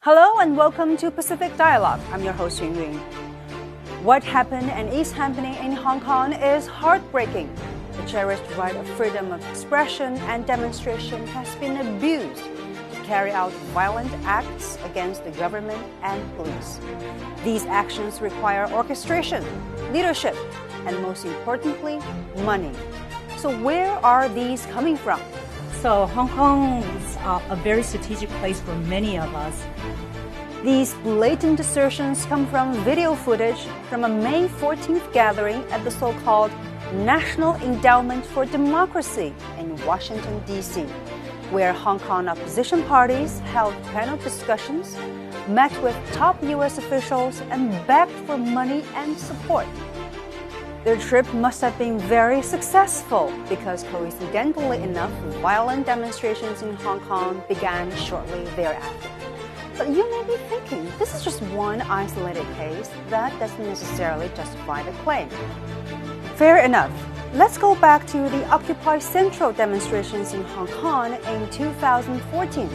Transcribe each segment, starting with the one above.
Hello and welcome to Pacific Dialogue. I'm your host, Ying Ying. What happened and is happening in Hong Kong is heartbreaking. The cherished right of freedom of expression and demonstration has been abused to carry out violent acts against the government and police. These actions require orchestration, leadership, and most importantly, money. So where are these coming from? So Hong Kong is a very strategic place for many of us. These blatant assertions come from video footage from a May 14th gathering at the so-called National Endowment for Democracy in Washington, D.C., where Hong Kong opposition parties held panel discussions, met with top U.S. officials, and begged for money and support. Their trip must have been very successful because, coincidentally enough, violent demonstrations in Hong Kong began shortly thereafter. But you may be thinking, this is just one isolated case. That doesn't necessarily justify the claim. Fair enough. Let's go back to the Occupy Central demonstrations in Hong Kong in 2014.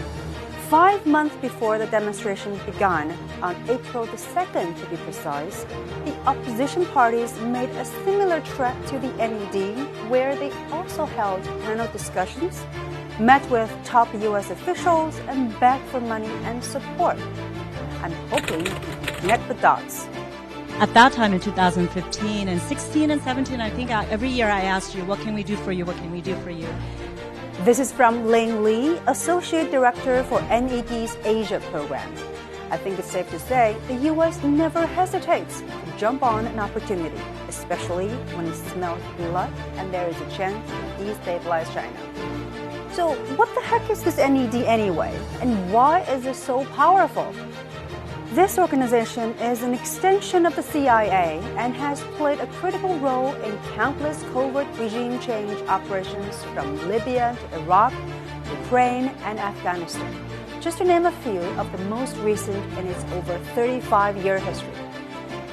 5 months before the demonstrations began, on April the 2nd to be precise, the opposition parties made a similar trek to the NED, where they also held panel discussions, met with top U.S. officials, and begged for money and support. I'm hoping you can connect the dots. At that time in 2015 and 16 and 17, I think every year I asked you, what can we do for you? What can we do for you? This is from Ling Li, Associate Director for NED's Asia program. I think it's safe to say the U.S. never hesitates to jump on an opportunity, especially when it smells blood and there is a chance to destabilize China. So what the heck is this NED anyway, and why is it so powerful? This organization is an extension of the CIA and has played a critical role in countless covert regime change operations from Libya to Iraq, Ukraine, and Afghanistan, just to name a few of the most recent in its over 35-year history.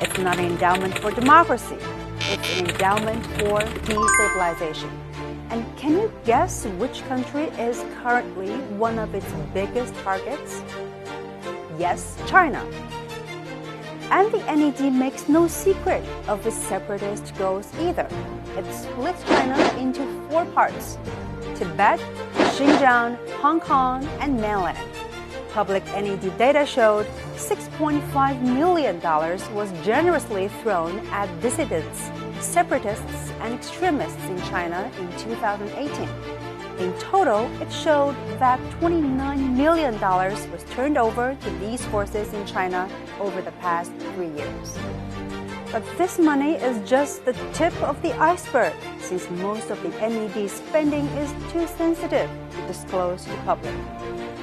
It's not an endowment for democracy, it's an endowment for destabilization. And can you guess which country is currently one of its biggest targets? Yes, China. And the NED makes no secret of its separatist goals either. It splits China into 4 parts: Tibet, Xinjiang, Hong Kong, and mainland. Public NED data showed $6.5 million was generously thrown at dissidents, separatists, and extremists in China in 2018. In total, it showed that $29 million was turned over to these forces in China over the past 3 years. But this money is just the tip of the iceberg, since most of the NED spending is too sensitive to disclose to the public.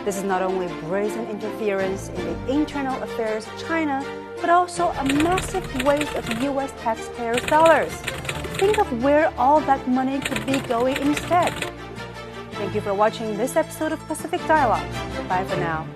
This is not only brazen interference in the internal affairs of China, but also a massive waste of U.S. taxpayers' dollars. Think of where all that money could be going instead. Thank you for watching this episode of Pacific Dialogue. Bye for now.